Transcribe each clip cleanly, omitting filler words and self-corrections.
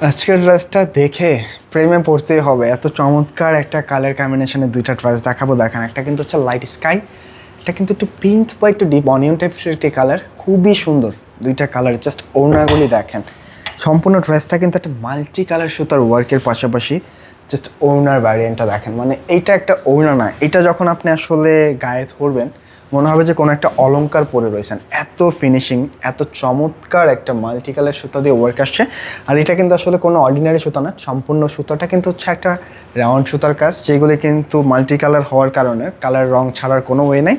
আজকের ড্রেসটা দেখে প্রেমে পড়তেই হবে। এত চমৎকার একটা কালার কম্বিনেশনে দুইটা ড্রেস দেখাবো। দেখেন, একটা কিন্তু হচ্ছে লাইট স্কাই, এটা কিন্তু একটু পিঙ্ক বা একটু ডিপ অনিয়ন টাইপসের একটি কালার, খুবই সুন্দর দুইটা কালার। জাস্ট ওড়নাগুলি দেখেন, সম্পূর্ণ ড্রেসটা কিন্তু একটা মাল্টি কালার সুতার ওয়ার্কের পাশাপাশি জাস্ট ওড়নার ভ্যারিয়েন্টটা দেখেন। মানে এইটা একটা ওড়না না, এটা যখন আপনি আসলে গায়ে ধরবেন মনে হবে যে কোনো একটা অলংকার পরে রয়েছেন। এত ফিনিশিং, এত চমৎকার একটা মাল্টি কালার সুতা দিয়ে ওয়ার্ক আসছে। আর এটা কিন্তু আসলে কোনো অর্ডিনারি সুতা না, সম্পূর্ণ সুতাটা কিন্তু হচ্ছে একটা রাউন্ড সুতার কাজ, যেগুলি কিন্তু মাল্টি কালার হওয়ার কারণে কালার রং ছাড়ার কোনো ওয়ে নেই।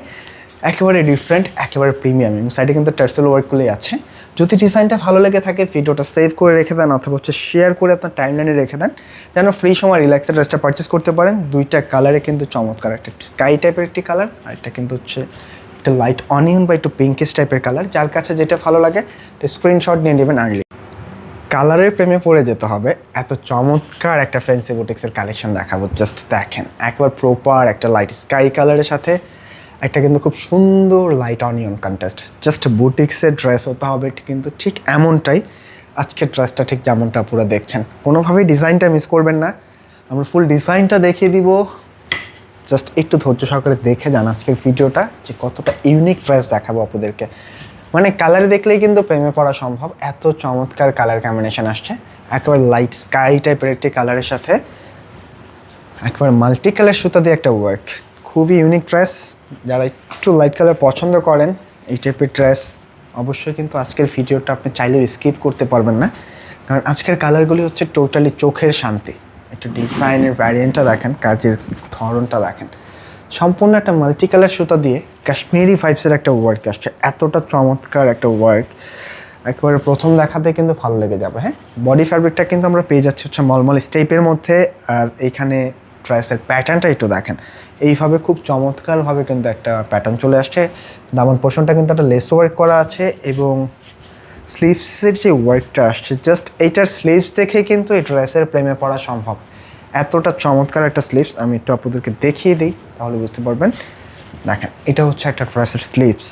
একেবারে ডিফারেন্ট, একেবারে প্রিমিয়াম। এবং সাইডে কিন্তু টার্সেল ওয়ার্কগুলি আছে। যদি ডিজাইনটা ভালো লেগে থাকে ভিডিওটা সেভ করে রেখে দেন, অথবা হচ্ছে শেয়ার করে আপনার টাইমলাইনে রেখে দেন, যেন ফ্রি সময় রিল্যাক্সের ড্রেসটা পারচেস করতে পারেন। দুইটা কালারে কিন্তু চমৎকার, একটা স্কাই টাইপের একটি কালার, আর একটা কিন্তু হচ্ছে একটা লাইট অনিয়ন বা একটু পিঙ্কিশ টাইপের কালার। যার কাছে যেটা ভালো লাগে স্ক্রিনশট নিয়ে নেবেন আর্লি। কালারের প্রেমে পড়ে যেতে হবে। এত চমৎকার একটা ফ্যান্সি বুটিক্সের কালেকশন দেখাবো। জাস্ট দেখেন, একবার প্রপার একটা লাইট স্কাই কালারের সাথে একটা কিন্তু খুব সুন্দর লাইট অনিয়ন কন্ট্রাস্ট। জাস্ট বুটিক্সের ড্রেস হতে হবে কিন্তু ঠিক এমনটাই। আজকের ড্রেসটা ঠিক যেমনটা পুরো দেখছেন, কোনোভাবেই ডিজাইনটা মিস করবেন না। আমরা ফুল ডিজাইনটা দেখিয়ে দিব, জাস্ট একটু ধৈর্য সহকারে দেখে যান আজকের ভিডিওটা, যে কতটা ইউনিক ড্রেস দেখাবো আপনাদেরকে। মানে কালার দেখলেই কিন্তু প্রেমে পড়া সম্ভব, এত চমৎকার কালার কম্বিনেশন আসছে। একেবারে লাইট স্কাই টাইপের একটি কালারের সাথে একেবারে মাল্টি কালার সুতা দিয়ে একটা ওয়ার্ক, খুবই ইউনিক ড্রেস। যারা একটু লাইট কালার পছন্দ করেন এই টাইপের ড্রেস, অবশ্যই কিন্তু আজকের ভিডিওটা আপনি চাইলেও স্কিপ করতে পারবেন না, কারণ আজকের কালারগুলি হচ্ছে টোটালি চোখের শান্তি। একটা ডিজাইনের ভ্যারিয়েন্টটা দেখেন, কাজের ধরনটা দেখেন, সম্পূর্ণ একটা মাল্টি কালার সুতা দিয়ে কাশ্মীরি ভাইবসের একটা ওয়ার্ক আসছে। এতটা চমৎকার একটা ওয়ার্ক, একেবারে প্রথম দেখাতে কিন্তু ভালো লেগে যাবে। হ্যাঁ, বডি ফ্যাব্রিকটা কিন্তু আমরা পেয়ে যাচ্ছি হচ্ছে মলমল স্টেপের মধ্যে। আর এইখানে ড্রেসের প্যাটার্নটা একটু দেখেন, এইভাবে খুব চমৎকারভাবে কিন্তু একটা প্যাটার্ন চলে আসছে। দামান পোর্শনটা কিন্তু একটা লেস ওয়ার্ক করা আছে, এবং স্লিভসের যে ওয়ার্কটা আসছে, জাস্ট এইটার স্লিভস দেখে কিন্তু এই ড্রেসের প্রেমে পড়া সম্ভব। এতটা চমৎকার একটা স্লিভস, আমি একটু আপনাদেরকে দেখিয়ে দিই তাহলে বুঝতে পারবেন। দেখেন, এটা হচ্ছে একটা ড্রেসের স্লিভস,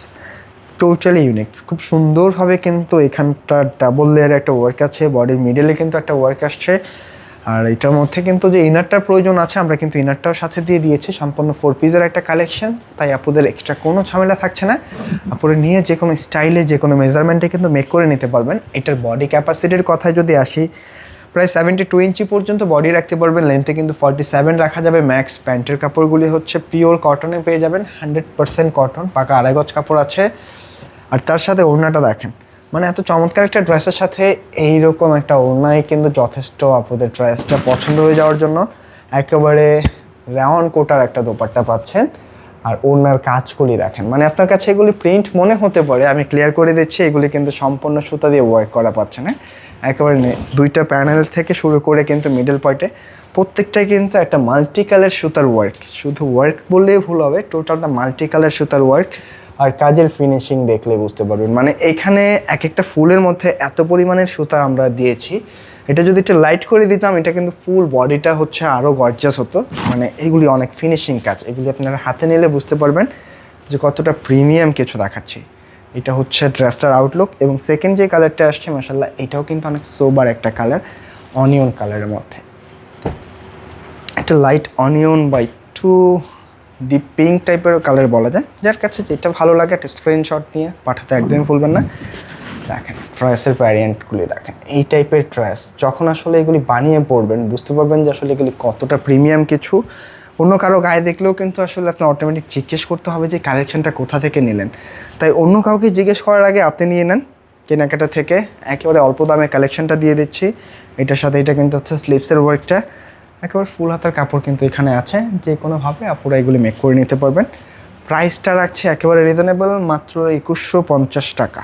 টোটালি ইউনিক, খুব সুন্দরভাবে কিন্তু এখানটা ডাবল লেয়ার একটা ওয়ার্ক আছে, বডির মিডলে কিন্তু একটা ওয়ার্ক আসছে। আর এটার মধ্যে কিন্তু যে ইনারটার প্রয়োজন আছে, আমরা কিন্তু ইনারটাও সাথে দিয়ে দিয়েছি। সম্পূর্ণ 4 পিসের একটা কালেকশন, তাই আপনাদের এক্সট্রা কোনো ঝামেলা থাকছে না। আপনারা নিয়ে যে কোনো স্টাইলে যে কোনো মেজারমেন্টে কিন্তু মেক করে নিতে পারবেন। এটার বডি ক্যাপাসিটির কথায় যদি আসি, প্রায় 72 ইঞ্চি পর্যন্ত বডি রাখতে পারবেন। লেন্থে কিন্তু 47 রাখা যাবে ম্যাক্স। প্যান্টের কাপড়গুলি হচ্ছে পিওর কটনে পেয়ে যাবেন, 100% কটন, পাকা আড়াই গজ কাপড় আছে। আর তার সাথে ওড়নাটা দেখেন, মানে এত চমৎকার একটা ড্রেসের সাথে এইরকম একটা ওড়নাই কিন্তু যথেষ্ট আপনাদের ড্রেসটা পছন্দ হয়ে যাওয়ার জন্য। একেবারে রাউন্ড কোটার একটা দোপাট্টা পাচ্ছেন। আর ওড়নার কাজগুলি দেখেন, মানে আপনার কাছে এগুলি প্রিন্ট মনে হতে পারে, আমি ক্লিয়ার করে দিচ্ছি, এগুলি কিন্তু সম্পূর্ণ সুতা দিয়ে ওয়ার্ক করা পাচ্ছেন। হ্যাঁ, একেবারে দুইটা প্যানেল থেকে শুরু করে কিন্তু মিডল পয়েন্টে প্রত্যেকটাই কিন্তু একটা মাল্টি কালার সুতার ওয়ার্ক। শুধু ওয়ার্ক বললেই ভুল হবে, টোটালটা মাল্টি কালার সুতার ওয়ার্ক। আর কাজের ফিনিশিং দেখলে বুঝতে পারবেন, মানে এখানে এক একটা ফুলের মধ্যে এত পরিমাণের সুতা আমরা দিয়েছি। এটা যদি একটু লাইট করে দিতাম, এটা কিন্তু ফুল বডিটা হচ্ছে আরও গর্জাস হতো। মানে এগুলি অনেক ফিনিশিং কাজ, এগুলি আপনারা হাতে নিলে বুঝতে পারবেন যে কতটা প্রিমিয়াম কিছু দেখাচ্ছি। এটা হচ্ছে ড্রেসটার আউটলুক। এবং সেকেন্ড যে কালারটা আসছে, মাশাআল্লাহ, এটাও কিন্তু অনেক সোবার একটা কালার, অনিয়ন কালারের মধ্যে। একটা লাইট অনিয়ন বা একটু ডিপ পিঙ্ক টাইপেরও কালার বলা যায়। যার কাছে যেটা ভালো লাগে একটা স্ক্রিনশট নিয়ে পাঠাতে একদমই ভুলবেন না। দেখেন ট্রেসের ভ্যারিয়েন্টগুলি দেখেন, এই টাইপের ট্রেস যখন আসলে এগুলি বানিয়ে পড়বেন বুঝতে পারবেন যে আসলে এগুলি কতটা প্রিমিয়াম কিছু। অন্য কারো গায়ে দেখলেও কিন্তু আসলে আপনার অটোমেটিক জিজ্ঞেস করতে হবে যে কালেকশনটা কোথা থেকে নিলেন। তাই অন্য কাউকে জিজ্ঞেস করার আগে আপনি নিয়ে নেন কেনাকাটা থেকে। একেবারে অল্প দামে কালেকশনটা দিয়ে দিচ্ছি। এটার সাথে এটা কিন্তু হচ্ছে স্লিভসের ওয়ার্কটা, একেবারে ফুল হাতার কাপড় কিন্তু এখানে আছে। যে কোনোভাবে আপনারা এগুলি মেক করে নিতে পারবেন। প্রাইসটা রাখছে একেবারে রিজনেবল, মাত্র 2150 টাকা।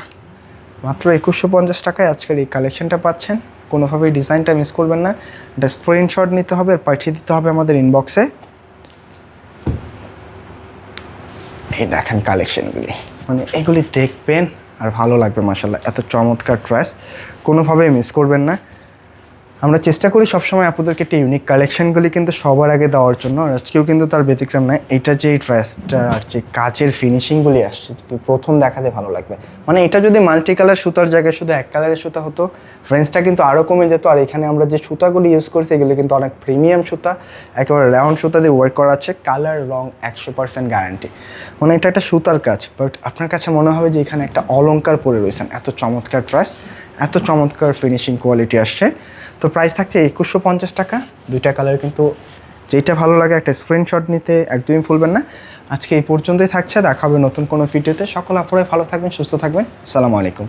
মাত্র 2150 টাকায় আজকের এই কালেকশনটা পাচ্ছেন। কোনোভাবেই ডিজাইনটা মিস করবেন না। এটা স্ক্রিনশট নিতে হবে আর পাঠিয়ে দিতে হবে আমাদের ইনবক্সে। এই দেখেন কালেকশনগুলি, মানে এগুলি দেখবেন আর ভালো লাগবে। মাশাআল্লাহ, এত চমৎকার ড্রেস, কোনোভাবেই মিস করবেন না। আমরা চেষ্টা করি সবসময় আপনাদেরকে একটা ইউনিক কালেকশনগুলি কিন্তু সবার আগে দেওয়ার জন্য, আর আজকেও কিন্তু তার ব্যতিক্রম নয়। এটা যে এই ড্রেসটা আর যে কাচের ফিনিশিংগুলি আসছে প্রথম দেখাতে ভালো লাগবে। মানে এটা যদি মাল্টি কালার সুতার জায়গায় শুধু এক কালারের সুতা হতো, রেঞ্জটা কিন্তু আরও কমে যেত। আর এখানে আমরা যে সুতাগুলি ইউজ করছি এগুলো কিন্তু অনেক প্রিমিয়াম সুতা, একেবারে রাউন্ড সুতা দিয়ে ওয়ার্ক করা আছে, কালার রং 100% গ্যারান্টি। মানে এটা একটা সুতার কাজ, বাট আপনার কাছে মনে হবে যে এখানে একটা অলংকার পরে রয়েছেন। এত চমৎকার ড্রেস, এত চমৎকার ফিনিশিং কোয়ালিটি আসছে। তো প্রাইস থাকছে 2150 টাকা। দুইটা কালার, কিন্তু যেটা ভালো লাগে একটা স্ক্রিনশট নিতে একদমই ভুলবেন না। আজকে এই পর্যন্তই থাকছে, দেখা হবে নতুন কোনো ভিডিওতে। সকল আপনারাই ভালো থাকবেন, সুস্থ থাকবেন। আসসালামু আলাইকুম।